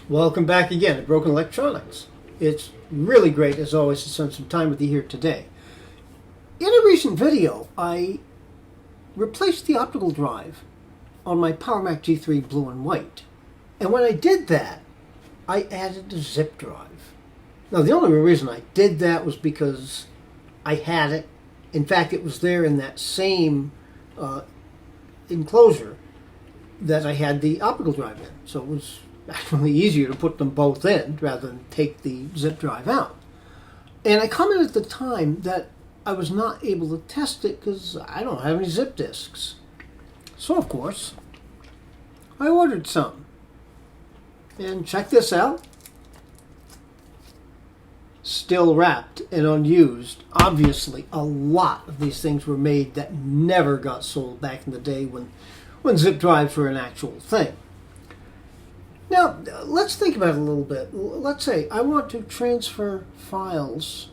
Welcome back again to Broken Electronics. It's really great, as always, to spend some time with you here today. In a recent video, I replaced the optical drive on my PowerMac G3 Blue and White. And when I did that, I added a zip drive. Now, the only reason I did that was because I had it. In fact, it was there in that same enclosure that I had the optical drive in. So it was actually easier to put them both in rather than take the zip drive out. And I commented at the time that I was not able to test it because I don't have any zip disks. So of course, I ordered some. And check this out. Still wrapped and unused. Obviously, a lot of these things were made that never got sold back in the day when zip drives were an actual thing. Now, let's think about it a little bit. Let's say I want to transfer files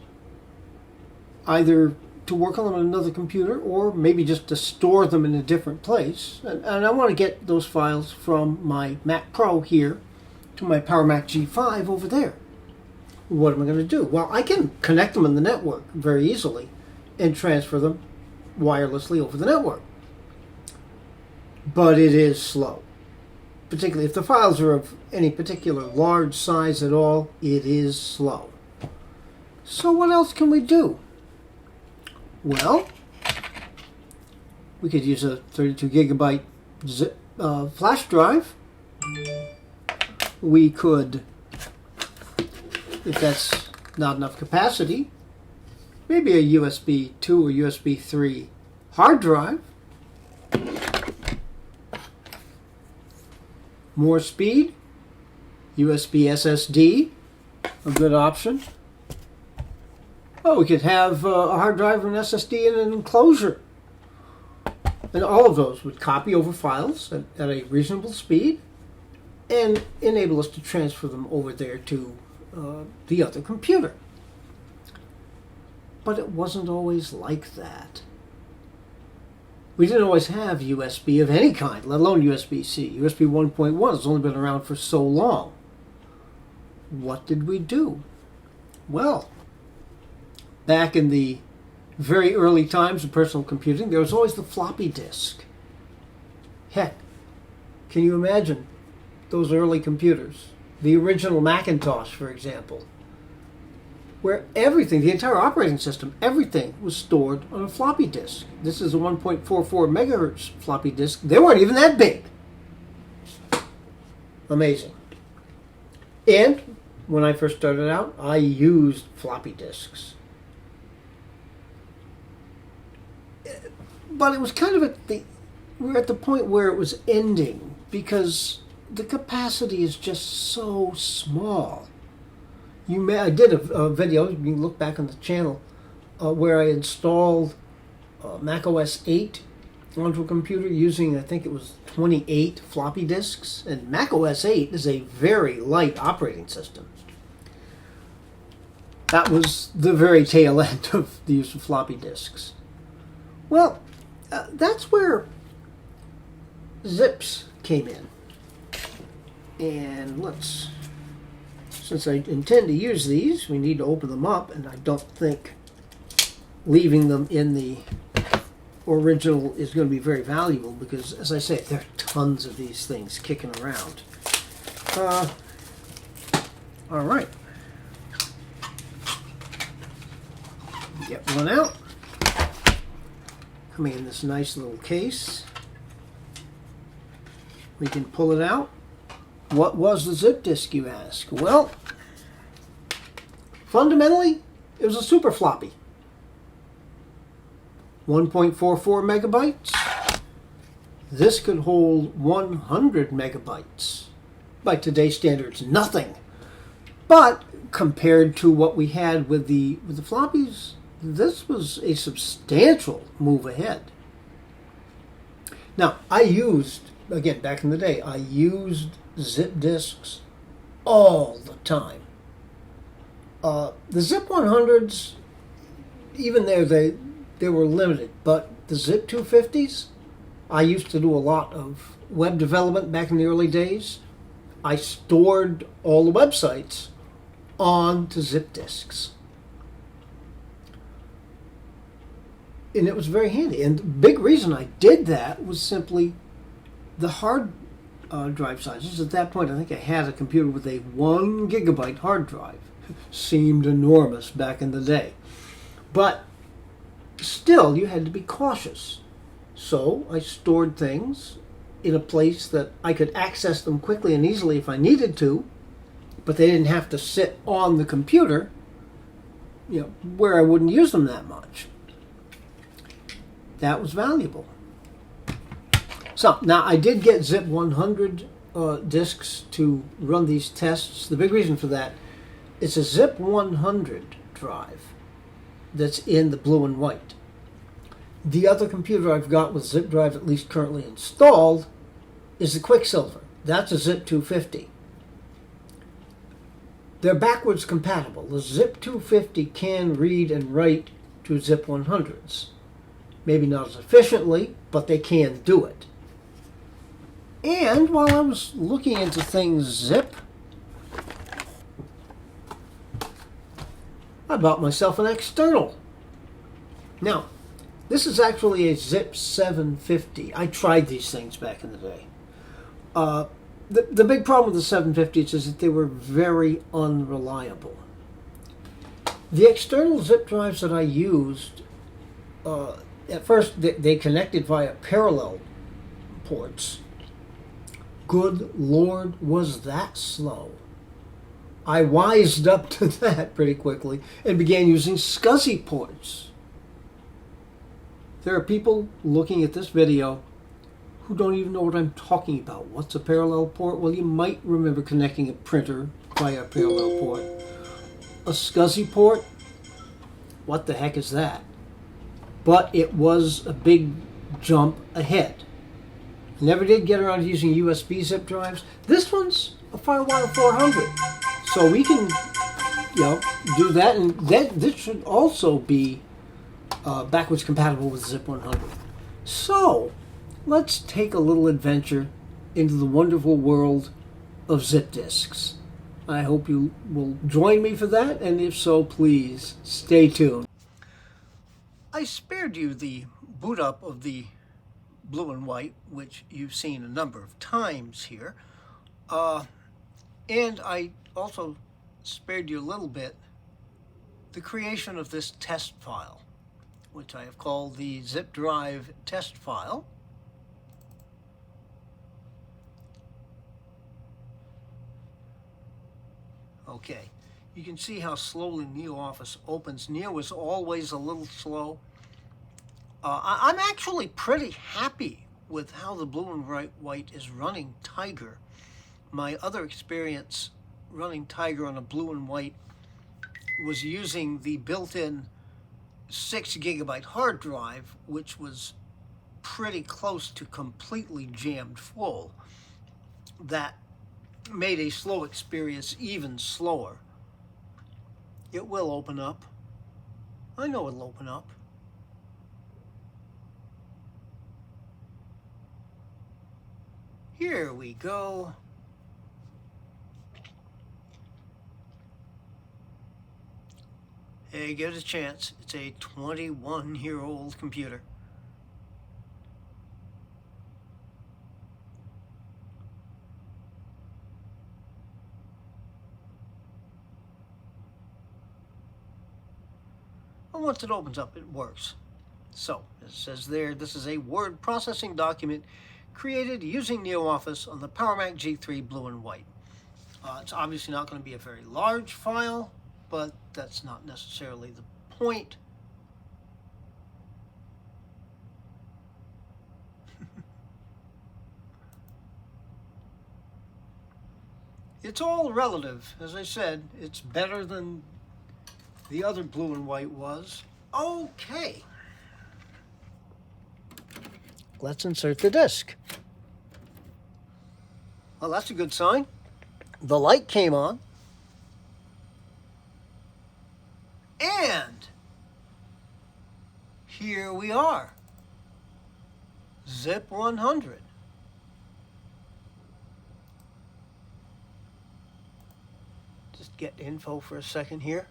either to work on them on another computer or maybe just to store them in a different place. And I want to get those files from my Mac Pro here to my PowerMac G5 over there. What am I going to do? Well, I can connect them in the network very easily and transfer them wirelessly over the network. But it is slow. Particularly if the files are of any particular large size at all, it is slow. So what else can we do? Well, we could use a 32 gigabyte zip, flash drive. We could, if that's not enough capacity, maybe a USB 2 or USB 3 hard drive. More speed, USB SSD, a good option. Oh, we could have a hard drive and an SSD in an enclosure. And all of those would copy over files at a reasonable speed and enable us to transfer them over there to the other computer. But it wasn't always like that. We didn't always have USB of any kind, let alone USB-C. USB 1.1 has only been around for so long. What did we do? Well, back in the very early times of personal computing, there was always the floppy disk. Heck, can you imagine those early computers? The original Macintosh, for example, where everything, the entire operating system, everything was stored on a floppy disk. This is a 1.44 megahertz floppy disk. They weren't even that big. Amazing. And when I first started out, I used floppy disks. But it was kind of we were at the point where it was ending because the capacity is just so small. I did a video, you can look back on the channel, where I installed Mac OS 8 onto a computer using, I think it was 28 floppy disks. And Mac OS 8 is a very light operating system. That was the very tail end of the use of floppy disks. Well, that's where zips came in. And since I intend to use these, we need to open them up, and I don't think leaving them in the original is going to be very valuable because, as I say, there are tons of these things kicking around. All right. Get one out. Coming in this nice little case. We can pull it out. What was the zip disk, you ask? Well, fundamentally, it was a super floppy. 1.44 megabytes. This could hold 100 megabytes. By today's standards, nothing. But compared to what we had with the floppies, this was a substantial move ahead. Now, again, back in the day, I used zip disks all the time. The Zip 100s, even there, they were limited, but the Zip 250s, I used to do a lot of web development back in the early days. I stored all the websites onto zip disks. And it was very handy. And the big reason I did that was simply the hard drive sizes. At that point, I think I had a computer with a 1 gigabyte hard drive. Seemed enormous back in the day. But still, you had to be cautious. So I stored things in a place that I could access them quickly and easily if I needed to, but they didn't have to sit on the computer, where I wouldn't use them that much. That was valuable. So now I did get Zip 100 disks to run these tests. The big reason for that, it's a Zip 100 drive that's in the blue and white. The other computer I've got with zip drive, at least currently installed, is the Quicksilver. That's a Zip 250. They're backwards compatible. The Zip 250 can read and write to Zip 100s. Maybe not as efficiently, but they can do it. And while I was looking into things zip, I bought myself an external. Now, this is actually a Zip 750. I tried these things back in the day. The big problem with the 750s is that they were very unreliable. The external zip drives that I used, at first they connected via parallel ports. Good Lord, was that slow. I wised up to that pretty quickly and began using SCSI ports. There are people looking at this video who don't even know what I'm talking about. What's a parallel port? Well, you might remember connecting a printer via a parallel port. A SCSI port? What the heck is that? But it was a big jump ahead. Never did get around to using USB zip drives. This one's a Firewire 400. So we can, do that. And this should also be backwards compatible with Zip 100. So let's take a little adventure into the wonderful world of zip disks. I hope you will join me for that, and if so, please stay tuned. I spared you the boot up of the blue and white, which you've seen a number of times here, and I also spared you a little bit the creation of this test file, which I have called the zip drive test file. Okay, you can see how slowly NeoOffice opens. Neo is always a little slow. I'm actually pretty happy with how the blue and white is running Tiger. My other experience running Tiger on a blue and white was using the built-in 6 gigabyte hard drive, which was pretty close to completely jammed full. That made a slow experience even slower. It will open up. I know it'll open up. Here we go. Hey, give it a chance. It's a 21-year-old computer. And once it opens up, it works. So, as it says there, this is a word processing document created using NeoOffice on the PowerMac G3 blue and white. It's obviously not going to be a very large file, but that's not necessarily the point. It's all relative. As I said, it's better than the other blue and white was. Okay. Let's insert the disk. Well, that's a good sign. The light came on. And here we are. Zip 100. get info for a second here.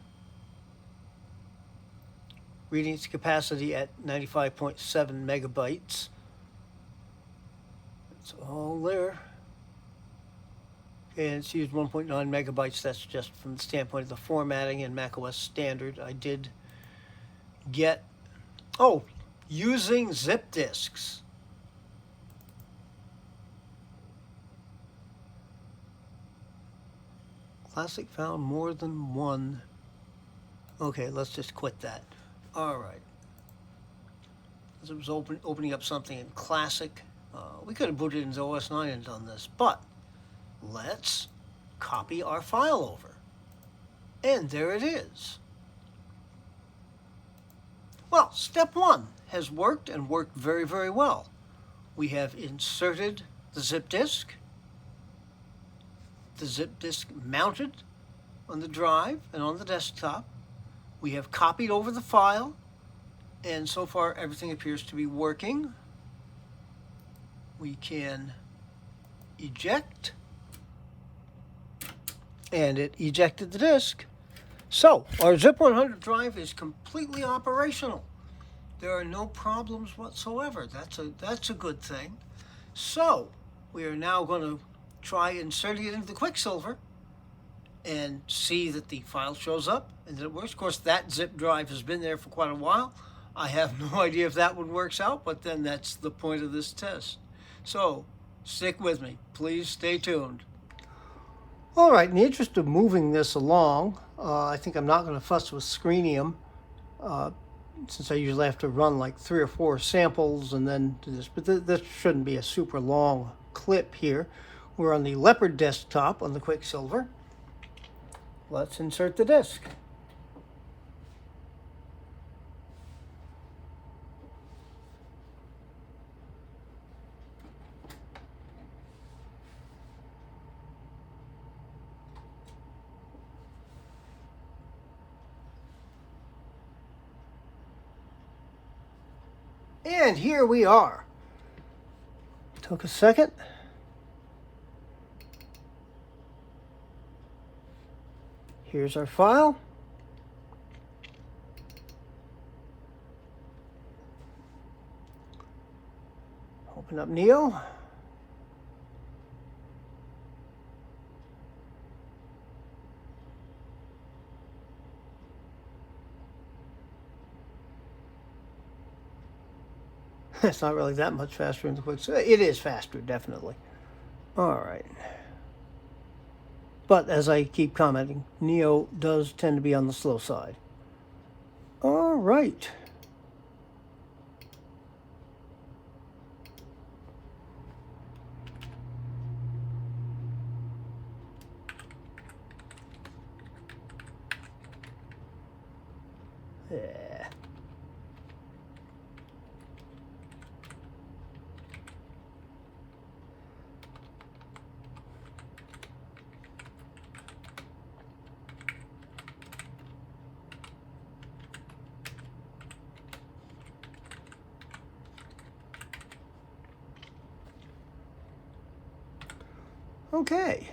Reading its capacity at 95.7 megabytes. It's all there. And it's used 1.9 megabytes. That's just from the standpoint of the formatting in macOS Standard. I did get, using zip disks. Classic found more than one. Okay, let's just quit that. All right. As it was opening up something in Classic, we could have booted into OS 9 and done this, but let's copy our file over. And there it is. Well, step one has worked and worked very, very well. We have inserted the zip disk mounted on the drive and on the desktop. We have copied over the file, and so far everything appears to be working. We can eject, and it ejected the disk. So our Zip 100 drive is completely operational. There are no problems whatsoever. That's a good thing. So we are now going to try inserting it into the Quicksilver and see that the file shows up and that it works. Of course, that zip drive has been there for quite a while. I have no idea if that one works out, but then that's the point of this test. So stick with me. Please stay tuned. All right, in the interest of moving this along, I think I'm not going to fuss with Screenium, since I usually have to run like 3 or 4 samples and then do this. But this shouldn't be a super long clip here. We're on the Leopard desktop on the Quicksilver. Let's insert the disk. And here we are. Took a second. Here's our file. Open up Neo. It's not really that much faster in the Quicksilver. It is faster, definitely. All right. But as I keep commenting, Neo does tend to be on the slow side. All right. Yeah. Okay.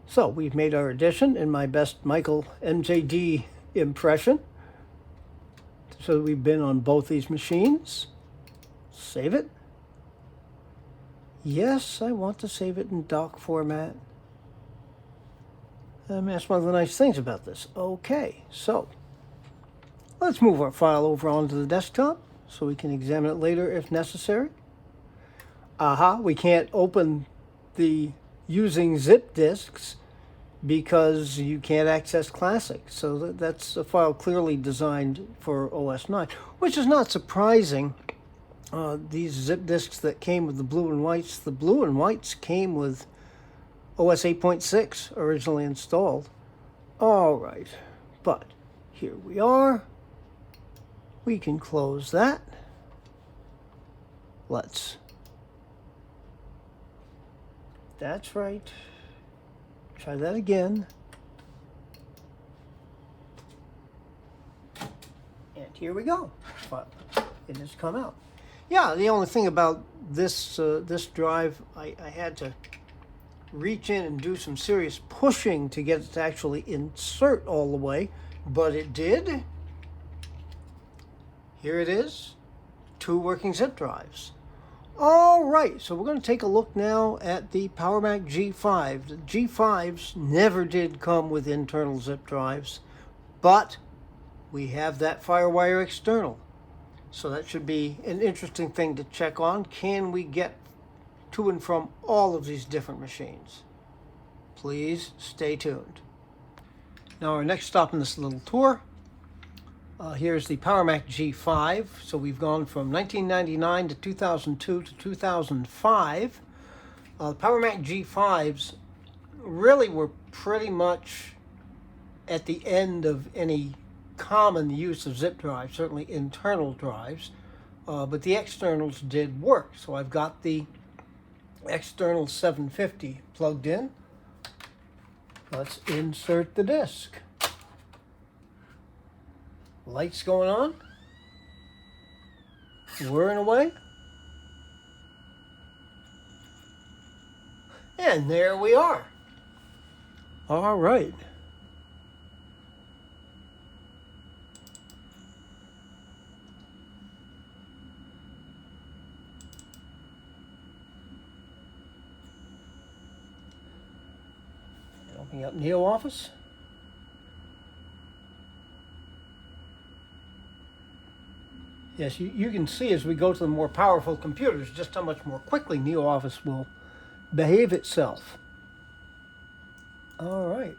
So we've made our addition in my best Michael MJD impression. So we've been on both these machines. Save it. Yes, I want to save it in doc format. That's one of the nice things about this. Okay, so let's move our file over onto the desktop so we can examine it later if necessary. We can't open the using zip disks because you can't access Classic. So that's a file clearly designed for OS 9, which is not surprising. These zip disks that came with the blue and whites came with OS 8.6 originally installed. All right, but here we are. We can close that. That's right. Try that again. And here we go. It has come out. Yeah, the only thing about this this drive, I had to reach in and do some serious pushing to get it to actually insert all the way, but it did. Here it is, 2 working zip drives. All right, so we're going to take a look now at the PowerMac G5. The G5s never did come with internal zip drives, but we have that FireWire external. So that should be an interesting thing to check on. Can we get to and from all of these different machines? Please stay tuned. Now our next stop in this little tour, here's the PowerMac G5. So we've gone from 1999 to 2002 to 2005. The PowerMac G5s really were pretty much at the end of any common use of zip drives, certainly internal drives, but the externals did work. So I've got the external 750 plugged in. Let's insert the disc. Lights going on. Whirring away. And there we are. All right. Opening up NeoOffice. Yes, you can see as we go to the more powerful computers just how much more quickly NeoOffice will behave itself. All right.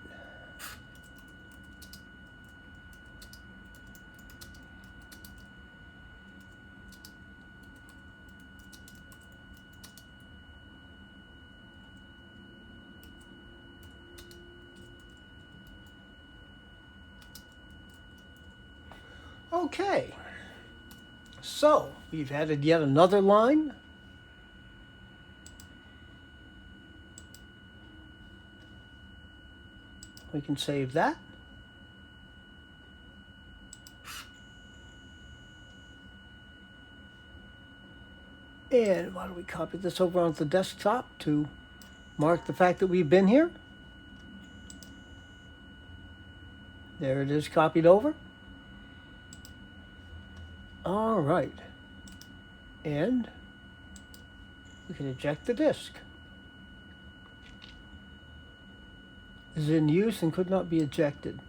Okay, so we've added yet another line. We can save that. And why don't we copy this over onto the desktop to mark the fact that we've been here. There it is, copied over. All right, and we can eject the disk. Is in use and could not be ejected.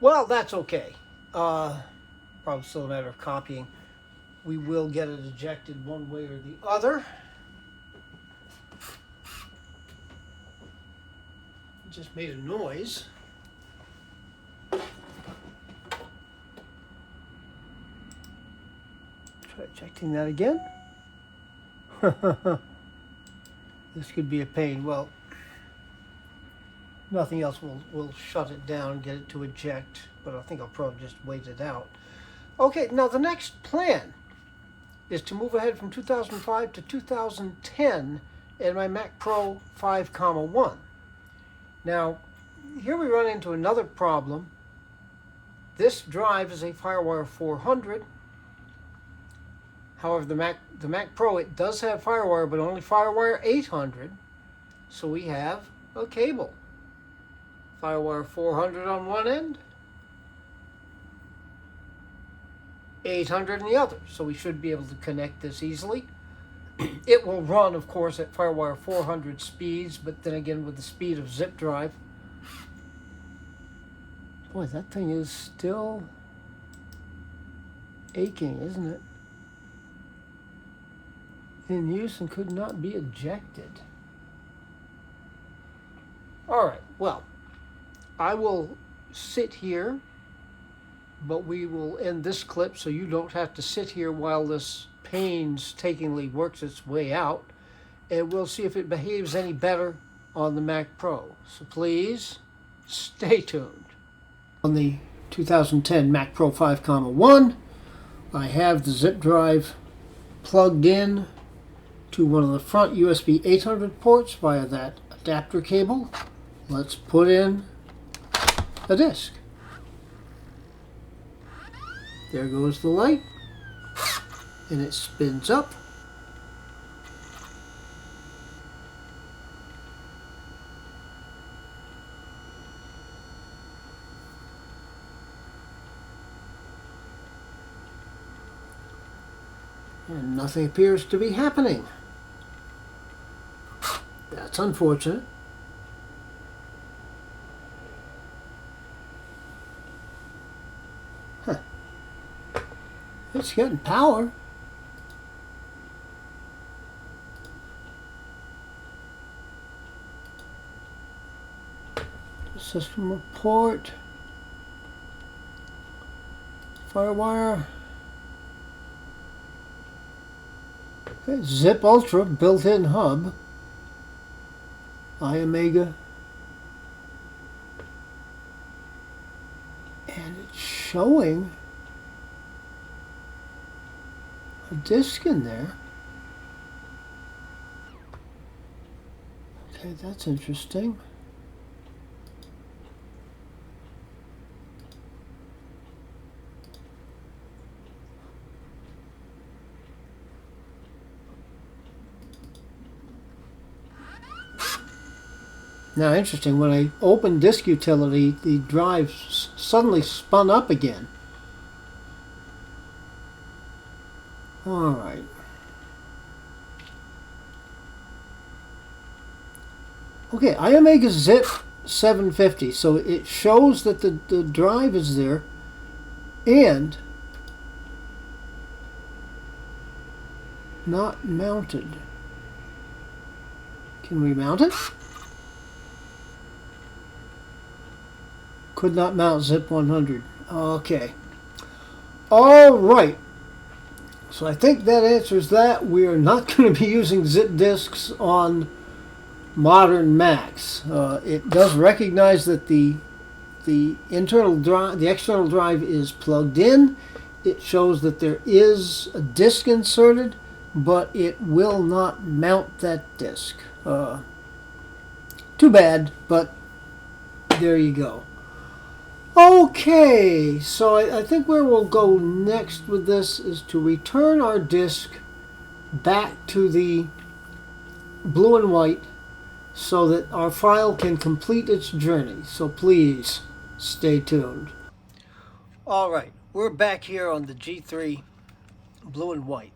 Well, that's okay. Probably still a matter of copying. We will get it ejected one way or the other. It just made a noise. Try ejecting that again. This could be a pain. Well, nothing else will shut it down and get it to eject, but I think I'll probably just wait it out. Okay, now the next plan is to move ahead from 2005 to 2010 in my Mac Pro 5,1. Now, here we run into another problem. This drive is a FireWire 400. However, the Mac Pro, it does have FireWire, but only FireWire 800. So we have a cable. FireWire 400 on one end, 800 on the other. So we should be able to connect this easily. It will run, of course, at FireWire 400 speeds, but then again with the speed of zip drive. Boy, that thing is still aching, isn't it? In use and could not be ejected. All right, well, I will sit here, but we will end this clip so you don't have to sit here while this painstakingly works its way out, and we'll see if it behaves any better on the Mac Pro. So please stay tuned. On the 2010 Mac Pro 5,1, I have the zip drive plugged in to one of the front USB 800 ports via that adapter cable. Let's put in a disk. There goes the light, and it spins up. And nothing appears to be happening. That's unfortunate. Huh. It's getting power. System report. Firewire. Okay, Zip Ultra built-in hub. iOmega. And it's showing a disk in there. Okay, that's interesting. Now, interesting, when I opened disk utility, the drive suddenly spun up again. All right. Okay, iOmega Zip 750, so it shows that the drive is there, and not mounted. Can we mount it? Could not mount Zip 100. Okay. All right. So I think that answers that. We are not going to be using zip disks on modern Macs. It does recognize that the internal drive, the external drive is plugged in. It shows that there is a disk inserted, but it will not mount that disk. Too bad, but there you go. Okay, so I think where we'll go next with this is to return our disk back to the blue and white so that our file can complete its journey. So please stay tuned. All right, we're back here on the G3 blue and white.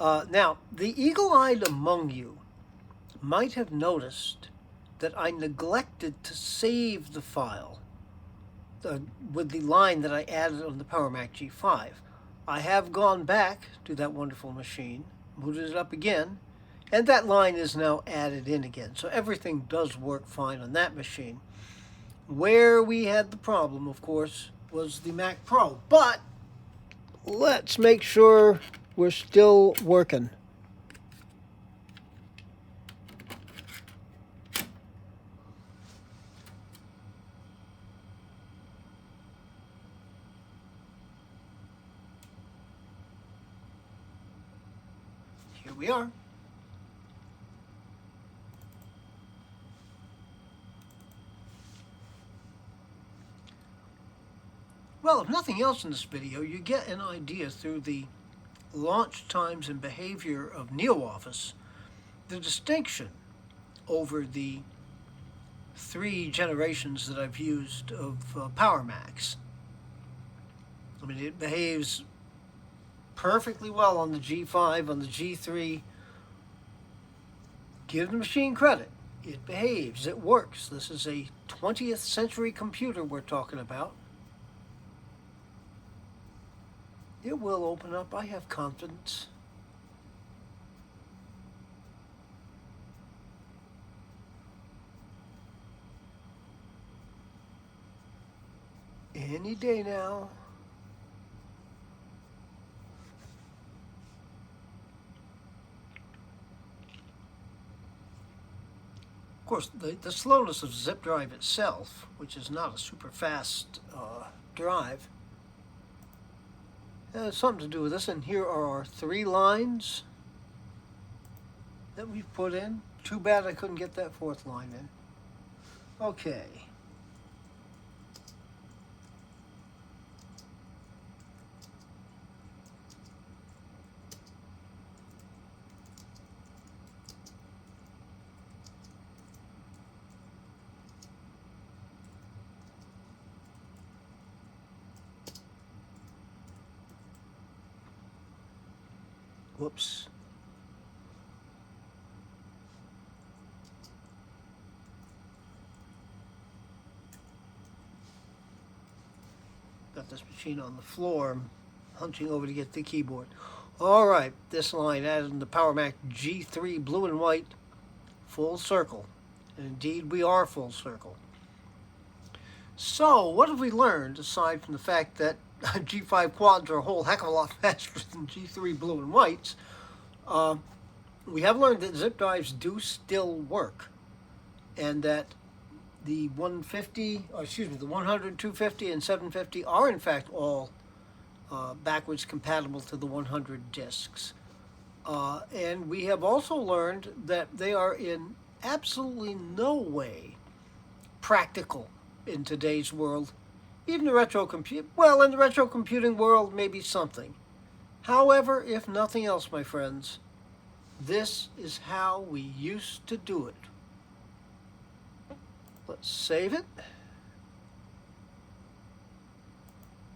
Now, the eagle-eyed among you might have noticed that I neglected to save the file with the line that I added on the Power Mac G5. I have gone back to that wonderful machine, booted it up again, and that line is now added in again. So everything does work fine on that machine. Where we had the problem, of course, was the Mac Pro. But let's make sure we're still working. Here we are. Well, if nothing else in this video, you get an idea through the launch times and behavior of NeoOffice, the distinction over the 3 generations that I've used of Power Macs. I mean, it behaves perfectly well on the G5, on the G3. Give the machine credit. It behaves, it works. This is a 20th century computer we're talking about. It will open up, I have confidence. Any day now. Of course, the slowness of zip drive itself, which is not a super fast drive, has something to do with this. And here are our 3 lines that we've put in. Too bad I couldn't get that 4th line in. Okay. Whoops. Got this machine on the floor. I'm hunching over to get the keyboard. All right, this line added in the Power Mac G3 blue and white, full circle. And indeed, we are full circle. So, what have we learned, aside from the fact that G5 quads are a whole heck of a lot faster than G3 blue and whites? We have learned that zip drives do still work, and that the 150, or excuse me, the 100, 250, and 750 are in fact all backwards compatible to the 100 discs. And we have also learned that they are in absolutely no way practical in today's world. Even the retro compute, well, in the retro computing world, maybe something. However, if nothing else, my friends, this is how we used to do it. Let's save it.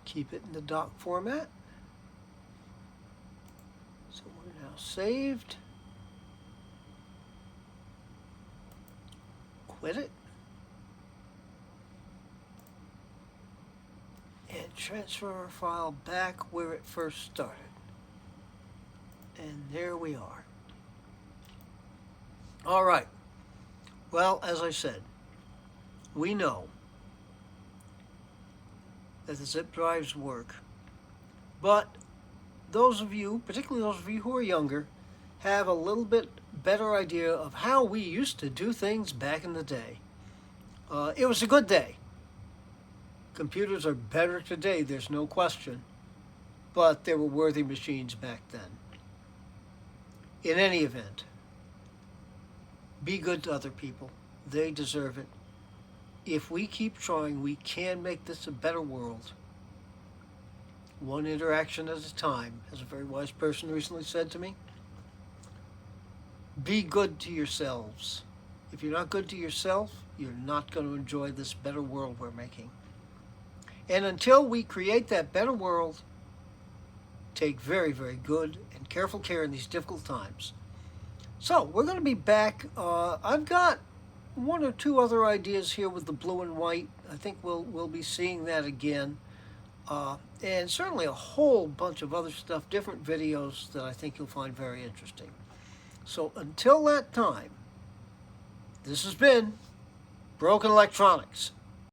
Keep it in the doc format. So we're now saved. Quit it. And transfer our file back where it first started. And there we are. All right. Well, as I said, we know that the zip drives work, but those of you, particularly those of you who are younger, have a little bit better idea of how we used to do things back in the day. It was a good day. Computers are better today, there's no question, but they were worthy machines back then. In any event, be good to other people. They deserve it. If we keep trying, we can make this a better world. One interaction at a time, as a very wise person recently said to me. Be good to yourselves. If you're not good to yourself, you're not going to enjoy this better world we're making. And until we create that better world, take very, very good and careful care in these difficult times. So, we're going to be back. I've got one or two other ideas here with the blue and white. I think we'll be seeing that again. And certainly a whole bunch of other stuff, different videos that I think you'll find very interesting. So until that time, this has been Broken Electronics.